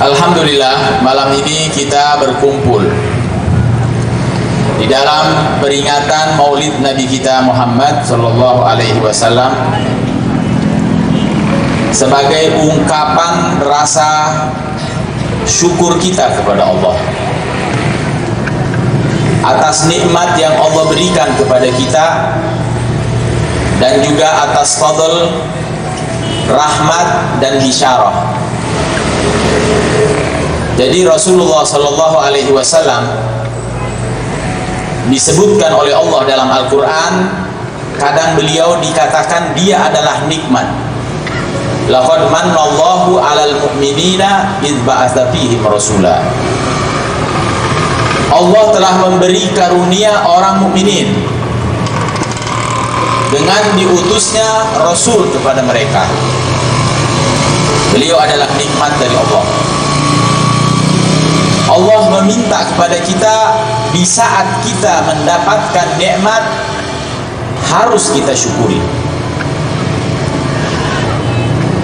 Alhamdulillah, malam ini kita berkumpul di dalam peringatan Maulid Nabi kita Muhammad sallallahu alaihi wasallam sebagai ungkapan rasa syukur kita kepada Allah atas nikmat yang Allah berikan kepada kita dan juga atas fadl, rahmat dan bisyarah. Jadi Rasulullah sallallahu alaihi wasallam disebutkan oleh Allah dalam Al-Quran, kadang beliau dikatakan dia adalah nikmat. Laqad mannallahu 'alal mu'minina idz ba'atsa fihim rasula. Allah telah memberi karunia orang mukminin dengan diutusnya Rasul kepada mereka. Beliau adalah nikmat dari Allah. Allah meminta kepada kita di saat kita mendapatkan nikmat harus kita syukuri.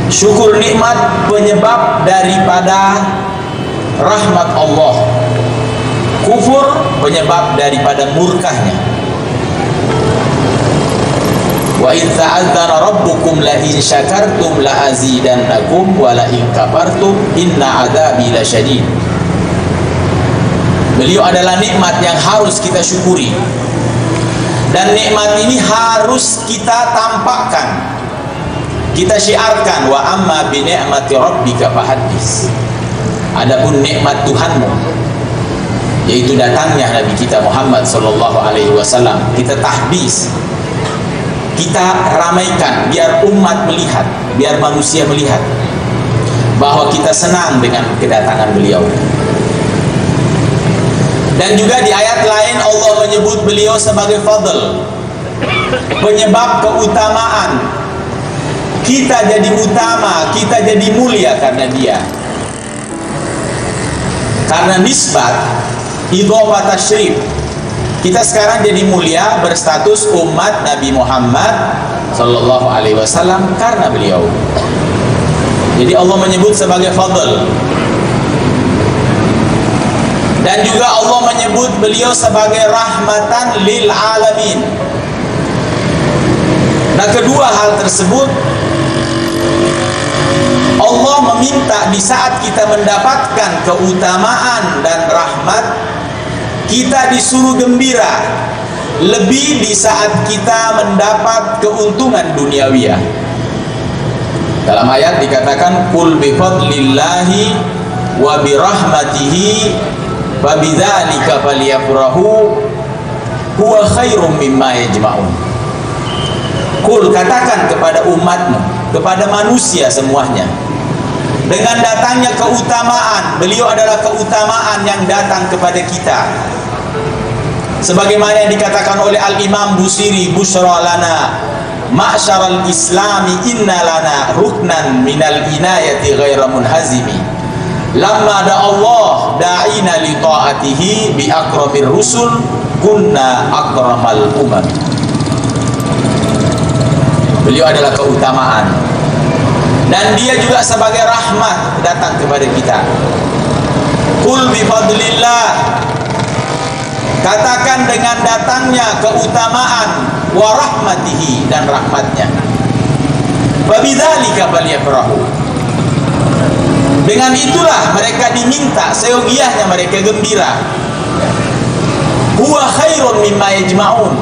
Syukur nikmat penyebab daripada rahmat Allah. Kufur penyebab daripada murkahnya. Wa idz ta'adzana rabbukum la in syakartum la azidannakum wa la in kafartum inna 'adzabi lasyadid. Beliau adalah nikmat yang harus kita syukuri, dan nikmat ini harus kita tampakkan, kita syiarkan. Wa amma bi ni'mati rabbika fahaddits. Adapun nikmat Tuhanmu, yaitu datangnya Nabi kita Muhammad sallallahu alaihi wasallam, kita tahdits, kita ramaikan biar umat melihat, biar manusia melihat bahwa kita senang dengan kedatangan beliau. Dan juga di ayat lain Allah menyebut beliau sebagai fadl, penyebab keutamaan. Kita jadi utama, kita jadi mulia karena dia. Karena nisbat, idhofah tasyrif, kita sekarang jadi mulia berstatus umat Nabi Muhammad sallallahu alaihi wasallam karena beliau. Jadi Allah menyebut sebagai fadl. Dan juga Allah menyebut beliau sebagai rahmatan lil alamin. Nah, kedua hal tersebut Allah meminta di saat kita mendapatkan keutamaan dan rahmat, kita disuruh gembira lebih di saat kita mendapat keuntungan duniawiyah. Dalam ayat dikatakan qul bi fadlillahi wa bi rahmatihi wa bidzalika falyafrahu huwa khairum mimma yajma'un. Qul, katakan kepada umatmu, kepada manusia semuanya, dengan datangnya keutamaan, beliau adalah keutamaan yang datang kepada kita. Sebagaimana yang dikatakan oleh Al-Imam Busiri, busyra lana ma'syaral islami inna lana ruknan minal inayati ghaira munhazimi. Lamma da Allah da'ina li ta'atihi bi akramir rusul kunna akramal umam. Beliau adalah keutamaan, dan dia juga sebagai rahmat datang kepada kita. Qul bi fadlillah, katakan dengan datangnya keutamaan, wa rahmatihi, dan rahmatnya. Wa bidzalika falyafrahu, dengan itulah mereka diminta, seyogiahnya mereka gembira. Huwa khairun mimma yajma'un,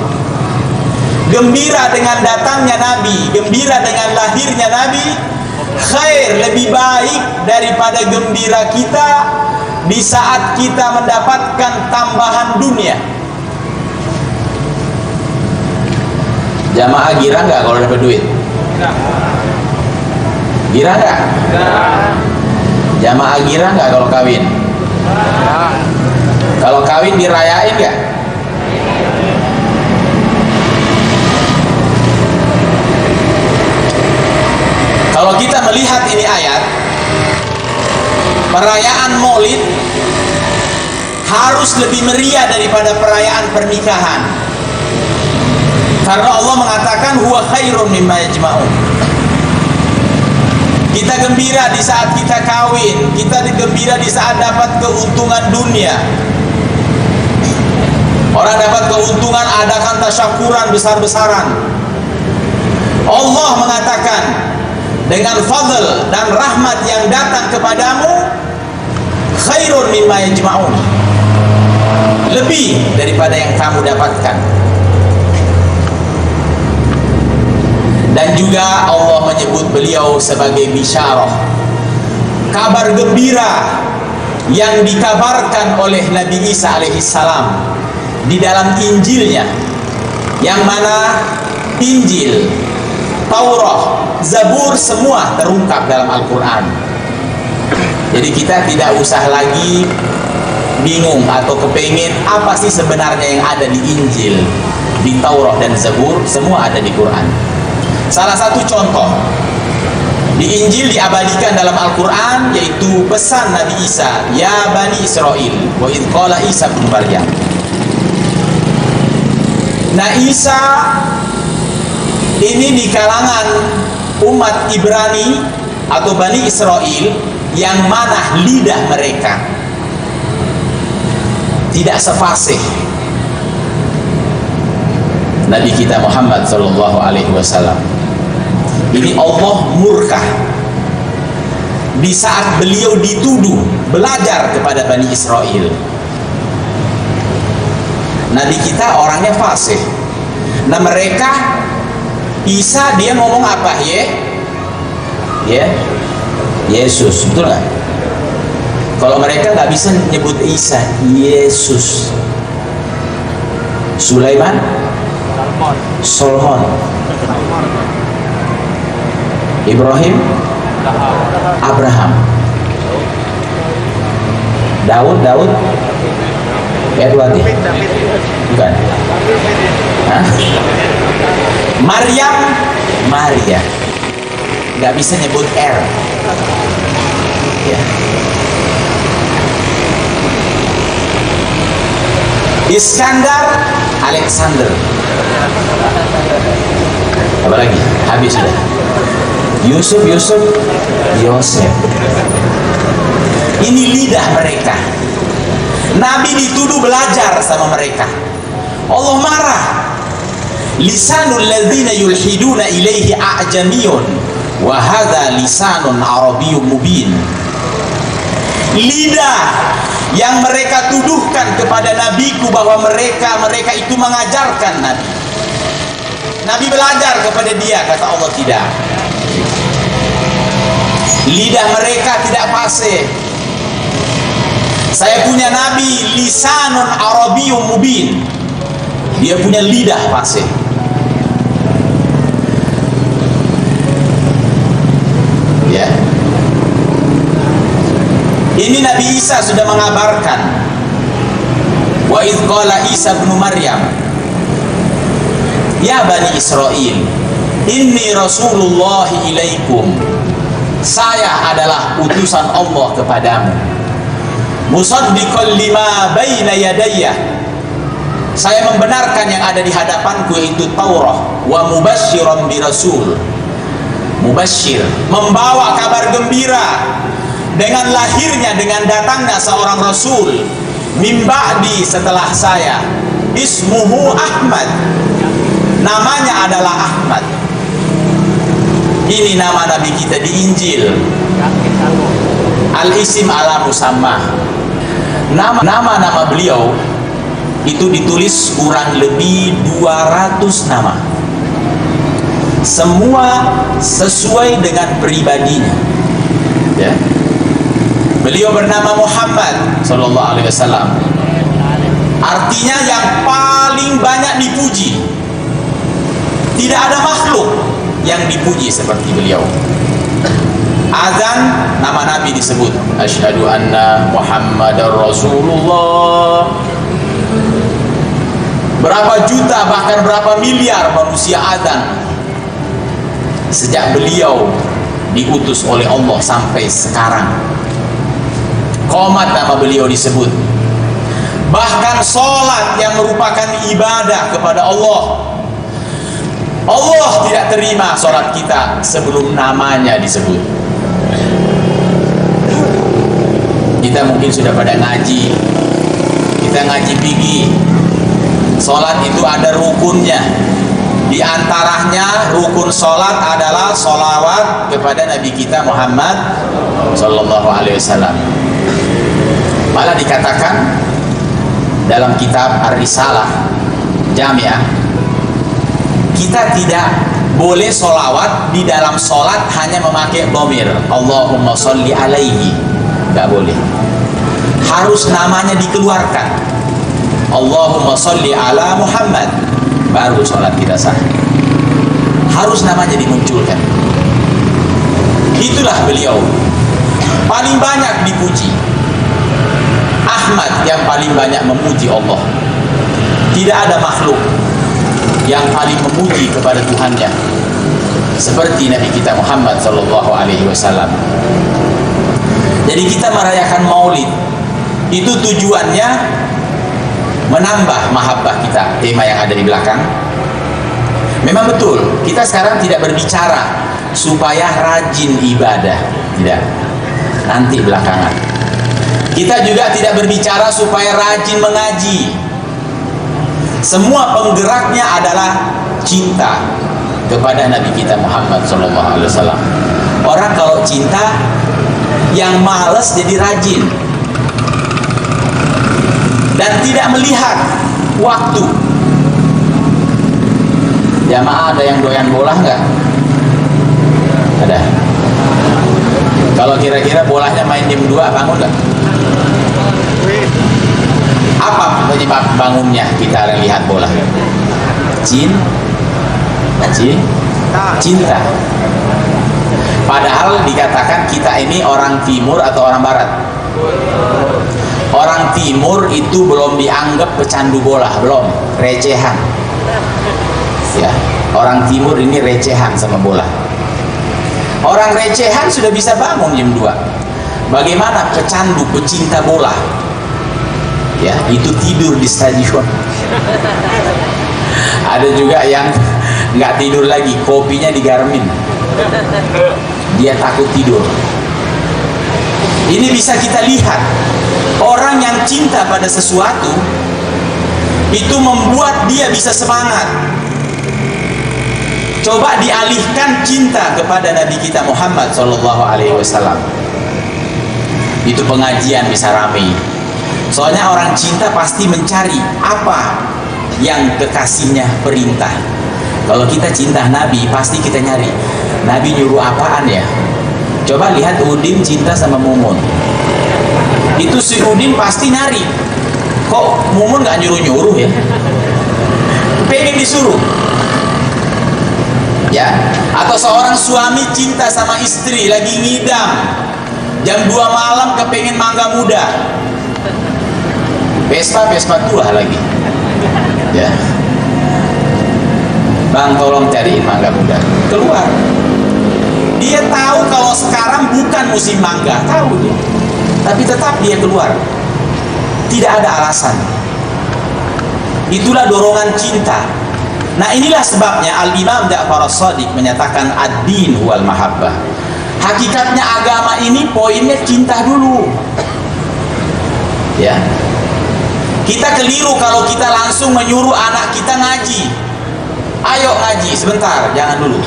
gembira dengan datangnya Nabi, gembira dengan lahirnya Nabi, khair, lebih baik daripada gembira kita di saat kita mendapatkan tambahan dunia. Jamaah gira nggak kalau dapat duit? Gira nggak? Jamaah gira nggak kalau kawin? Kalau kawin dirayain nggak? Kalau kita melihat ini ayat, perayaan Maulid harus lebih meriah daripada perayaan pernikahan, karena Allah mengatakan huwa khairun mimma yajma'un. Kita gembira di saat kita kawin, kita gembira di saat dapat keuntungan dunia. Orang dapat keuntungan, adakan tasyakuran besar-besaran. Allah mengatakan, dengan fadl dan rahmat yang datang kepadamu, khairun mimma yajma'un, lebih daripada yang kamu dapatkan. Dan juga Allah menyebut beliau sebagai bisyarah, kabar gembira yang dikabarkan oleh Nabi Isa alaihissalam di dalam Injilnya, yang mana Injil, Taurat, Zabur semua terungkap dalam Al-Quran. Jadi kita tidak usah lagi bingung atau kepengin apa sih sebenarnya yang ada di Injil, di Taurat dan Zabur, semua ada di Quran. Salah satu contoh, di Injil diabadikan dalam Al-Quran, yaitu pesan Nabi Isa, ya Bani Israel, wa idh qala Isa bin Maryam. Nah, Isa ini di kalangan umat Ibrani atau Bani Israel, yang mana lidah mereka tidak sefasih Nabi kita Muhammad sallallahu alaihi wasallam. Ini Allah murka di saat beliau dituduh belajar kepada Bani Israel. Nabi kita orangnya fasih. Nah, mereka, Isa dia ngomong apa? Yesus, betul nggak? Kalau mereka nggak bisa nyebut Isa, Yesus. Sulaiman, Solomon, Ibrahim, Abraham, Daud, Edward, bukan? Hah? Maria, nggak bisa nyebut R. Ya. Iskandar, Alexander. Apa lagi? Habis sudah. Yusuf, Yosef. Ini lidah mereka. Nabi dituduh belajar sama mereka. Allah marah. Lisanul ladzina yulhiduna ilaihi a'jamiyun wa hadza lisanun arabiyyun mubin. Lidah yang mereka tuduhkan kepada nabiku bahwa mereka itu mengajarkan Nabi. Nabi belajar kepada dia, kata Allah tidak. Lidah mereka tidak fasih. Saya punya Nabi lisanun arabiyyun mubin. Dia punya lidah fasih. Ya. Ini Nabi Isa sudah mengabarkan, wa idh qala Isa bin Maryam, ya Bani Israel, inni Rasulullah ilaikum, saya adalah utusan Allah kepadamu, musaddiqan lima baina yadayya, saya membenarkan yang ada di hadapanku yaitu Taurat, wa mubasysyiran bi rasul, mubasyir, membawa kabar gembira dengan lahirnya, dengan datangnya seorang rasul min ba'di, setelah saya, ismuhu Ahmad, namanya adalah Ahmad. Ini nama Nabi kita di Injil, al-isim ala musammah. Nama-nama beliau itu ditulis kurang lebih 200 nama, semua sesuai dengan pribadinya. Ya. Beliau bernama Muhammad sallallahu alaihi wasallam, artinya yang paling banyak dipuji. Tidak ada makhluk yang dipuji seperti beliau. Azan, nama Nabi disebut, asyhadu anna Muhammadar Rasulullah. Berapa juta bahkan berapa miliar manusia azan sejak beliau diutus oleh Allah sampai sekarang. Qomat nama beliau disebut. Bahkan sholat yang merupakan ibadah kepada Allah, Allah tidak terima sholat kita sebelum namanya disebut. Kita mungkin sudah pada ngaji, kita ngaji fikih. Sholat itu ada rukunnya. Di antaranya rukun sholat adalah sholawat kepada Nabi kita Muhammad Sallallahu Alaihi Wasallam. Malah dikatakan dalam kitab Ar-Risalah Jami'ah, kita tidak boleh sholawat di dalam sholat hanya memakai dhamir Allahumma sholli alaihi, nggak boleh. Harus namanya dikeluarkan, Allahumma sholli ala Muhammad, baru sholat kita sah. Harus namanya dimunculkan. Itulah beliau paling banyak dipuji. Ahmad yang paling banyak memuji Allah. Tidak ada makhluk yang paling memuji kepada Tuhannya seperti Nabi kita Muhammad Sallallahu Alaihi Wasallam. Jadi kita merayakan Maulid itu tujuannya menambah mahabbah kita. Tema yang ada di belakang. Memang betul, kita sekarang tidak berbicara supaya rajin ibadah, tidak. Nanti belakangan. Kita juga tidak berbicara supaya rajin mengaji. Semua penggeraknya adalah cinta kepada Nabi kita Muhammad SAW. Orang kalau cinta, yang malas jadi rajin dan tidak melihat waktu. Jamaah ada yang doyan bola nggak? Ada. Kalau kira-kira bolanya main jam 2, bangun nggak? Apa penyebab bangunnya kita lihat bola? Cinta. Padahal dikatakan kita ini orang timur atau orang barat. Orang timur itu belum dianggap pecandu bola, belum, recehan. Ya, orang timur ini recehan sama bola. Orang recehan sudah bisa bangun jam 2. Bagaimana pecandu, pecinta bola? Ya, itu tidur di stadion. Ada juga yang nggak tidur lagi, kopinya di Garmin. Dia takut tidur. Ini bisa kita lihat, orang yang cinta pada sesuatu itu membuat dia bisa semangat. Coba dialihkan cinta kepada Nabi kita Muhammad Sallallahu Alaihi Wasallam. Itu pengajian bisa ramai. Soalnya orang cinta pasti mencari apa yang kekasihnya perintah. Kalau kita cinta Nabi, pasti kita nyari Nabi nyuruh apaan ya. Coba lihat Udin cinta sama Mumun. Itu si Udin pasti nyari, kok Mumun gak nyuruh-nyuruh ya, pengen disuruh. Ya, atau seorang suami cinta sama istri, lagi ngidam jam 2 malam kepengen mangga muda, Vespa tua lagi. Ya, Bang tolong cariin mangga muda. Keluar. Dia tahu kalau sekarang bukan musim mangga, tahu dia. Tapi tetap dia keluar. Tidak ada alasan. Itulah dorongan cinta. Nah, inilah sebabnya Al-Imam Ja'far As-Shadiq menyatakan ad-din huwal mahabbah. Hakikatnya agama ini poinnya cinta dulu. Ya. Kita keliru kalau kita langsung menyuruh anak kita ngaji. Ayo ngaji sebentar, jangan dulu.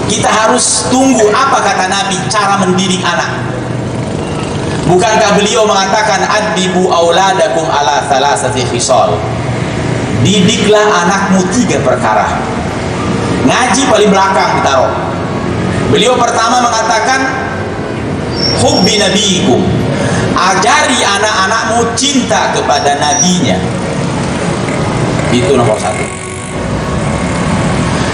Kita harus tunggu apa kata Nabi cara mendidik anak. Bukankah beliau mengatakan addibu auladakum ala thalathati khisal. Didiklah anakmu 3 perkara. Ngaji paling belakang ditaruh. Beliau pertama mengatakan hubbi nabiyikum. Ajari anak-anakmu cinta kepada nabinya. Itu nomor 1.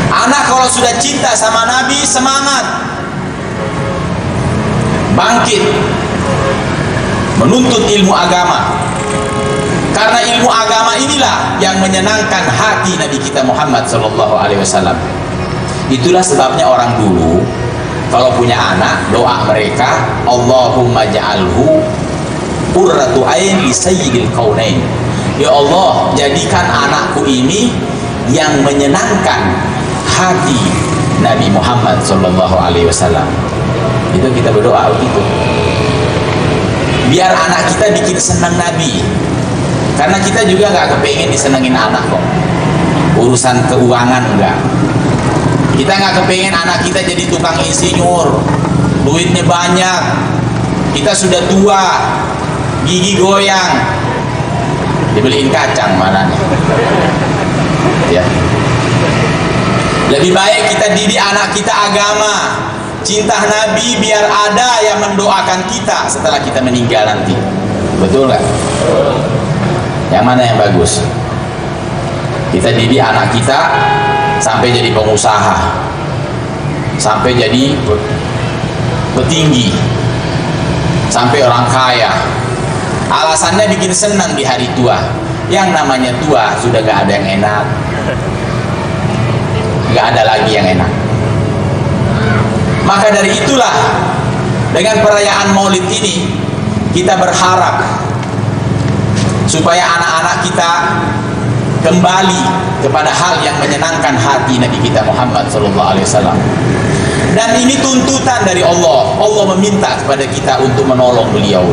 Anak kalau sudah cinta sama Nabi, semangat, bangkit, menuntut ilmu agama. Karena ilmu agama inilah yang menyenangkan hati Nabi kita Muhammad SAW. Itulah sebabnya orang dulu kalau punya anak, doa mereka, Allahumma ja'alhu qurratu ain li sayyidil kaunain. Ya Allah, jadikan anakku ini yang menyenangkan hati Nabi Muhammad SAW. Itu kita berdoa begitu. biar anak kita bikin senang Nabi. Karena kita juga nggak kepengen disenengin anak kok. Urusan keuangan enggak. Kita nggak kepengen anak kita jadi tukang insinyur, duitnya banyak. Kita sudah tua, gigi goyang, dibeliin kacang malah. Ya. Lebih baik kita didik anak kita agama, cinta Nabi, biar ada yang mendoakan kita setelah kita meninggal nanti. Betul nggak? Yang mana yang bagus? Kita didik anak kita sampai jadi pengusaha, sampai jadi petinggi, sampai orang kaya. Alasannya bikin senang di hari tua. Yang namanya tua sudah gak ada yang enak, gak ada lagi yang enak. Maka dari itulah, dengan perayaan Maulid ini kita berharap supaya anak-anak kita kembali kepada hal yang menyenangkan hati Nabi kita Muhammad SAW. Dan ini tuntutan dari Allah. Allah meminta kepada kita untuk menolong beliau.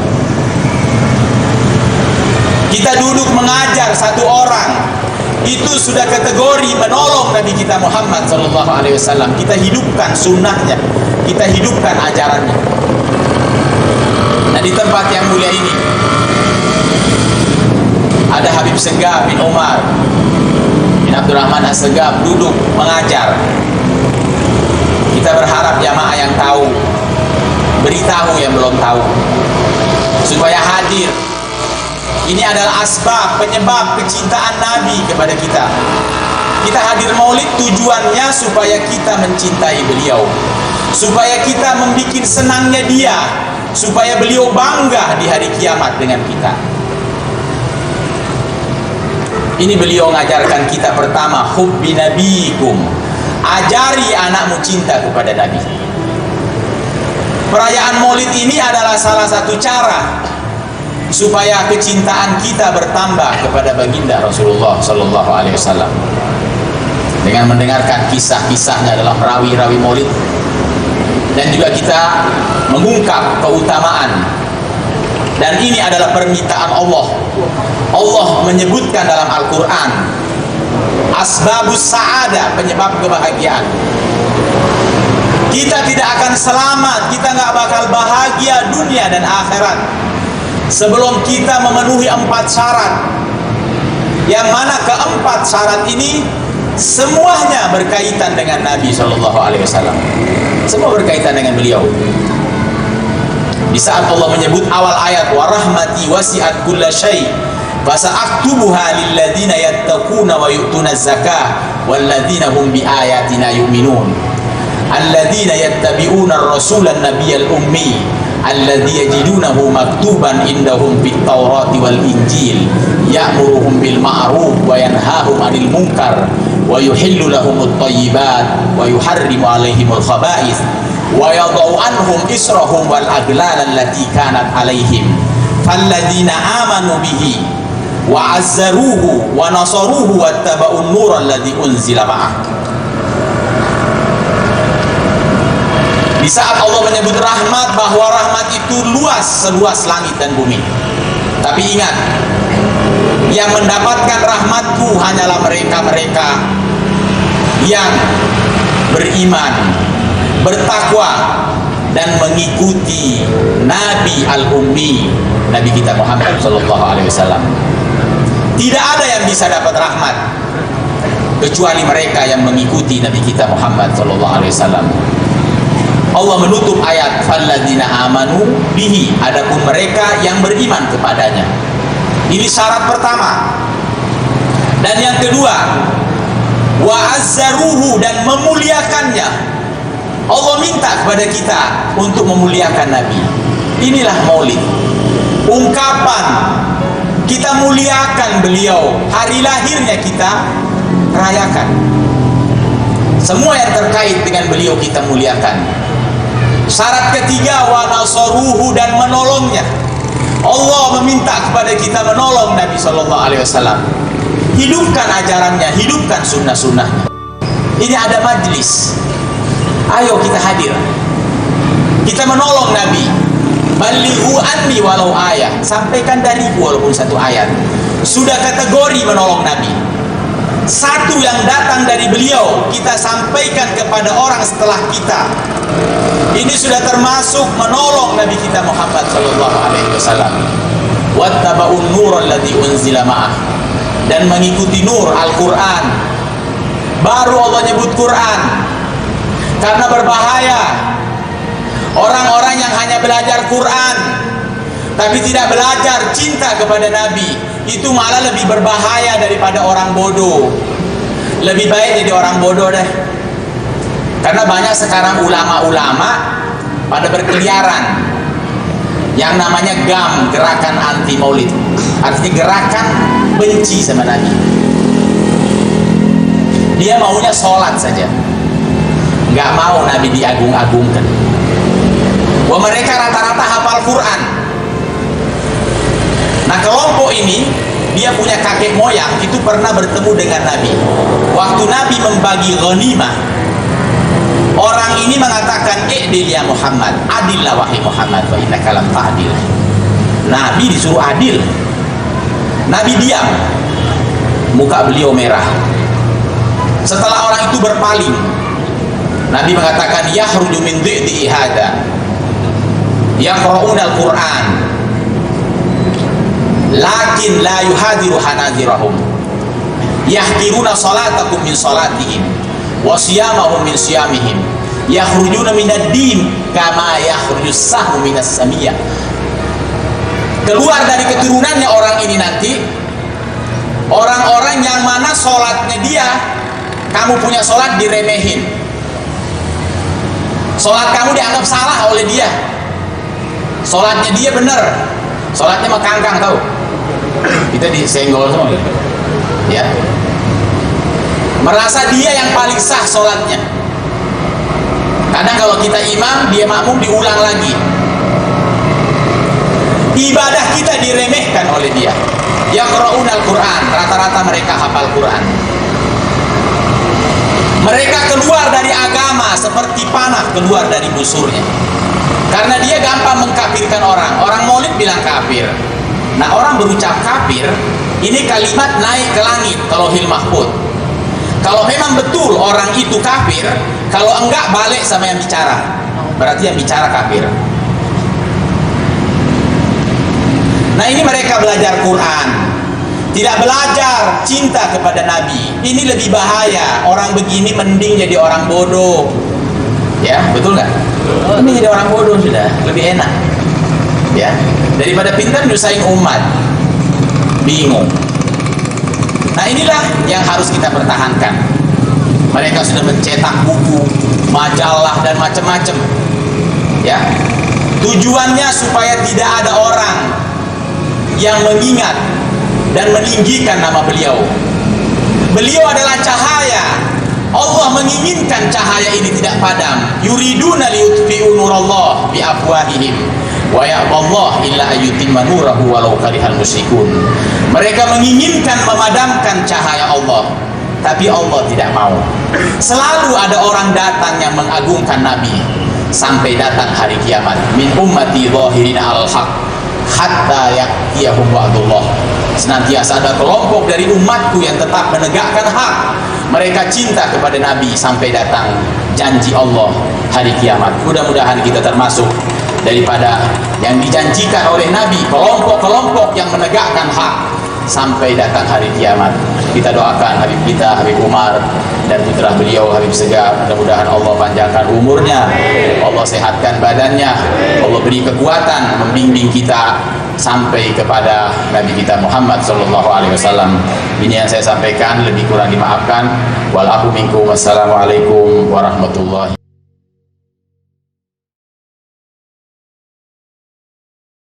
Kita duduk mengajar satu orang, itu sudah kategori menolong Nabi kita Muhammad SAW. Kita hidupkan sunnahnya, kita hidupkan ajarannya. Nah, di tempat yang mulia ini ada Habib Segaf bin Umar bin Abdurrahman As-Segaf duduk mengajar. Kita berharap jamaah yang tahu beritahu yang belum tahu supaya hadir. Ini adalah asbab, penyebab kecintaan Nabi kepada kita. Kita hadir Maulid tujuannya supaya kita mencintai beliau, supaya kita membuat senangnya dia, supaya beliau bangga di hari kiamat dengan kita. Ini beliau ngajarkan kita pertama, hubbi nabiikum. Ajari anakmu cinta kepada Nabi. Perayaan Maulid ini adalah salah satu cara supaya kecintaan kita bertambah kepada baginda Rasulullah sallallahu alaihi wasallam. Dengan mendengarkan kisah-kisahnya dalam rawi-rawi Maulid, dan juga kita mengungkap keutamaan. Dan ini adalah permintaan Allah. Allah menyebutkan dalam Al-Quran asbabus sa'adah, penyebab kebahagiaan. Kita tidak akan selamat, kita nggak bakal bahagia dunia dan akhirat sebelum kita memenuhi 4 syarat. Yang mana keempat syarat ini semuanya berkaitan dengan Nabi SAW. Semua berkaitan dengan beliau. Di saat Allah menyebut awal ayat, wa rahmati wasi'at kulla syai' fasa'aktubuha lilladzina yattaquna wa yu'tuna zakah walladzina hum biayatina yu'minun alladzina yattabi'una ar-rasulan nabiyyal ummi alladzi yajidunahu maktuban indahum fit taurati wal injil ya'muruhum bil ma'ruf wa yanhahum 'anil munkar wa yuhillu lahumut thayyibat wa yuharrimu 'alaihimul khaba'ith wa yadau anhum israhum wal aglal allati kanat alaihim falladzina amanu bihi wa azzaruhu wa nasaruhu wattaba'un nur alladzi unzila ma'ah. Di saat Allah menyebut rahmat, bahwa rahmat itu luas seluas langit dan bumi. Tapi ingat, yang mendapatkan rahmatku hanyalah mereka-mereka yang beriman, bertakwa, dan mengikuti Nabi Al-Ummi, Nabi kita Muhammad SAW. Tidak ada yang bisa dapat rahmat kecuali mereka yang mengikuti Nabi kita Muhammad SAW. Allah menutup ayat falladzina amanu bihi, adapun mereka yang beriman kepadanya. Ini syarat pertama. Dan yang kedua, wa azzaruhu, dan memuliakannya. Allah minta kepada kita untuk memuliakan Nabi. Inilah Maulid, ungkapan kita muliakan beliau. Hari lahirnya kita rayakan. Semua yang terkait dengan beliau kita muliakan. Syarat ketiga, wa nasaruhu, dan menolongnya. Allah meminta kepada kita menolong Nabi SAW. Hidupkan ajarannya, hidupkan sunnah-sunnahnya. Ini ada majlis, ayo kita hadir, kita menolong Nabi. Balighu anni walau ayat, sampaikan dariku walaupun satu ayat. Sudah kategori menolong Nabi. Satu yang datang dari beliau kita sampaikan kepada orang setelah kita. Ini sudah termasuk menolong Nabi kita Muhammad sallallahu alaihi wasallam. Wattaba'un nurul ladzi unzila ma'ah, dan mengikuti nur Al-Qur'an. Baru Allah nyebut Quran, karena berbahaya orang-orang yang hanya belajar Quran tapi tidak belajar cinta kepada Nabi. Itu malah lebih berbahaya daripada orang bodoh. Lebih baik jadi orang bodoh deh. Karena banyak sekarang ulama-ulama pada berkeliaran yang namanya GAM, gerakan anti maulid. Artinya gerakan benci sama Nabi. Dia maunya sholat saja, nggak mau Nabi diagung-agungkan. Wah, mereka rata-rata hafal Quran. Nah, kelompok ini dia punya kakek moyang itu pernah bertemu dengan Nabi. Waktu Nabi membagi ghanimah, orang ini mengatakan, "I'dil ya Muhammad, adillah wahai Muhammad, wa innaka lam ta'dil." Nabi disuruh adil. Nabi diam. Muka beliau merah. Setelah orang itu berpaling, Nabi mengatakan, "Yakhruju min dhi'i hada yaqra'una al-Qur'an lakin la yuhadiru hanazirahum yahqiruna salatakum min salatihim wa siyamahum min siyamihim yakhrujuna minad din kama yakhrujus sahmu minas samiyah." Keluar dari keturunannya orang ini nanti orang-orang yang mana sholatnya dia, kamu punya sholat diremehin, sholat kamu dianggap salah oleh dia. Sholatnya dia benar, sholatnya mah kangkang, tahu kita disenggol semua ya, merasa dia yang paling sah sholatnya. Kadang kalau kita imam, dia makmum, diulang lagi. Ibadah kita diremehkan oleh dia. Yaqra'una al-Quran, rata-rata mereka hafal Quran. Mereka keluar dari agama seperti panah keluar dari busurnya, karena dia gampang mengkafirkan orang. Orang maulid bilang kafir. Nah, orang berucap kafir, ini kalimat naik ke langit kalau Lauhul Mahfuz. Kalau memang betul orang itu kafir, kalau enggak balik sama yang bicara, berarti yang bicara kafir. Nah, ini mereka belajar Quran, tidak belajar cinta kepada Nabi. Ini lebih bahaya. Orang begini mending jadi orang bodoh. Ya, betul nggak? Ini jadi orang bodoh sudah, lebih enak. Ya, daripada pintar nyusahin umat, bingung. Nah, inilah yang harus kita pertahankan. Mereka sudah mencetak buku, majalah dan macam-macam. Ya, tujuannya supaya tidak ada orang yang mengingat dan meninggikan nama beliau. Beliau adalah cahaya. Allah menginginkan cahaya ini tidak padam. Yuriduna liyutfi'u nurallah bi afwahihim wa ya'ballahu illa ayyutimma nurahu walau karihal musyrikun. Mereka menginginkan memadamkan cahaya Allah, tapi Allah tidak mau. Selalu ada orang datang yang mengagungkan Nabi sampai datang hari kiamat. Min ummati zahirina al-haq hatta ya'tiyahum wa'dullah. Senantiasa ada kelompok dari umatku yang tetap menegakkan hak. Mereka cinta kepada Nabi sampai datang janji Allah hari kiamat. Mudah-mudahan kita termasuk daripada yang dijanjikan oleh Nabi, kelompok-kelompok yang menegakkan hak sampai datang hari kiamat. Kita doakan Habib kita, Habib Umar, dan putra beliau Habib Segar. Mudah-mudahan Allah panjangkan umurnya, Allah sehatkan badannya, Allah beri kekuatan membimbing kita sampai kepada Nabi kita Muhammad sallallahu alaihi wasallam. Ini yang saya sampaikan, lebih kurang dimaafkan. Wal afu minkum. Wassalamualaikum warahmatullahi